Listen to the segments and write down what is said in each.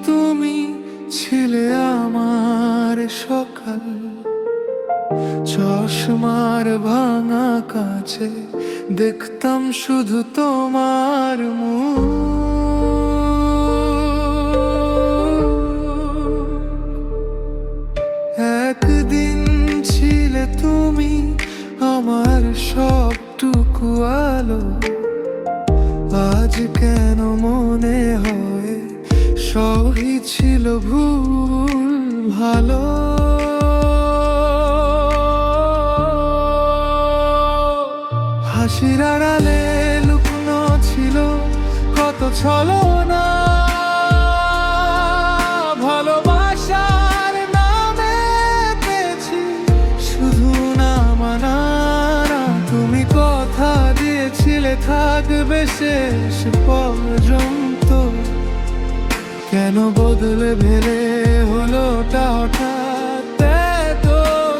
তুমি ছিলে আমার সকাল, চশমার ভাঙা কাছে দেখতাম শুধু তোমার মুখ। একদিন ছিলে তুমি আমার সবটুকু আলো, আজ কেন মনে হয় সবই ছিল ভুল ভালো। হাসির আড়ালে লুকনো ছিল কত ছলনা, ভালোবাসার নামে পেয়েছি শুধু না মানা। তুমি কথা দিয়েছিলে থাকবে শেষ পর্যন্ত, কেন বদলে ভেলে হলোটা হঠাৎ এত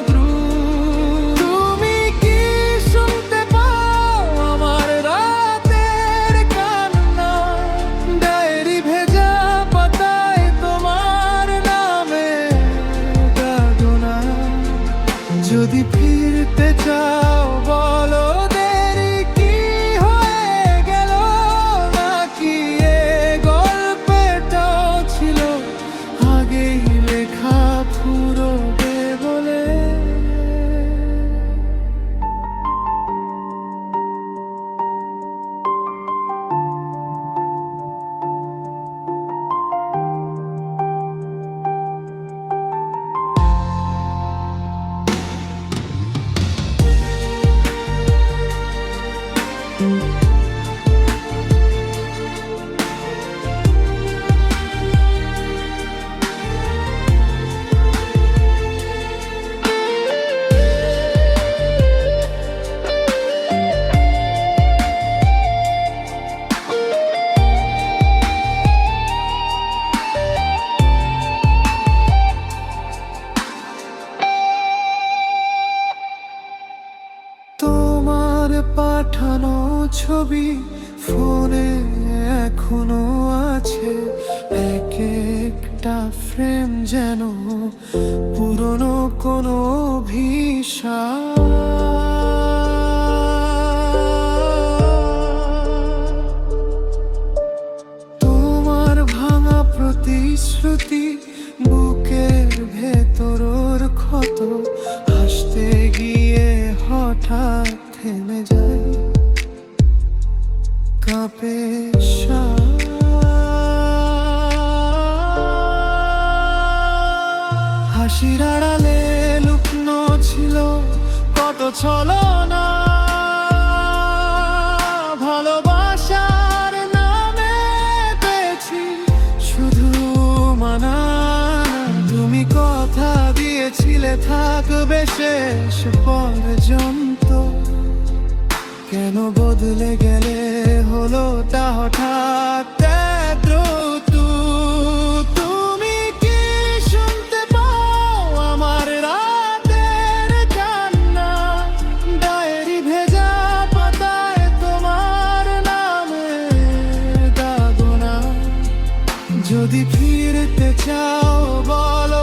দ্রুত? তুমি কি শুনতে পাও আমার রাতের কান্না? ডায়েরি ভেজা পাতায় তোমার নামে দাগনা। যদি ফিরতে চাও বলো দেরি কি হয়ে গেল, নাকি এ গল্পটাও ছিল আগেই লেখা ফুরোবে বলে? তোমার পাঠানো ছবি ফোনে এখনো আছে, এক একটা ফ্রেম যেন পুরনো কোনো তোমার ভাঙা প্রতিশ্রুতি বুকের ভেতর ক্ষত, হাসতে গিয়ে হঠাৎ থেমে যায়, কাঁপে হাসির আড়ালে লুকনো ছিল কত ছলনা, ভালোবাসার নামে পেয়েছি শুধু মানা। তুমি কথা দিয়েছিলে থাকবে শেষ পর্যন্ত, কেন বদলে গেলে হলোটা হঠাৎ এত দ্রুত? তুমি কি শুনতে পাও আমার রাতের কান্না? ডায়েরি ভেজা পাতায় তোমার নামে দাগনা। যদি ফিরতে চাও বলো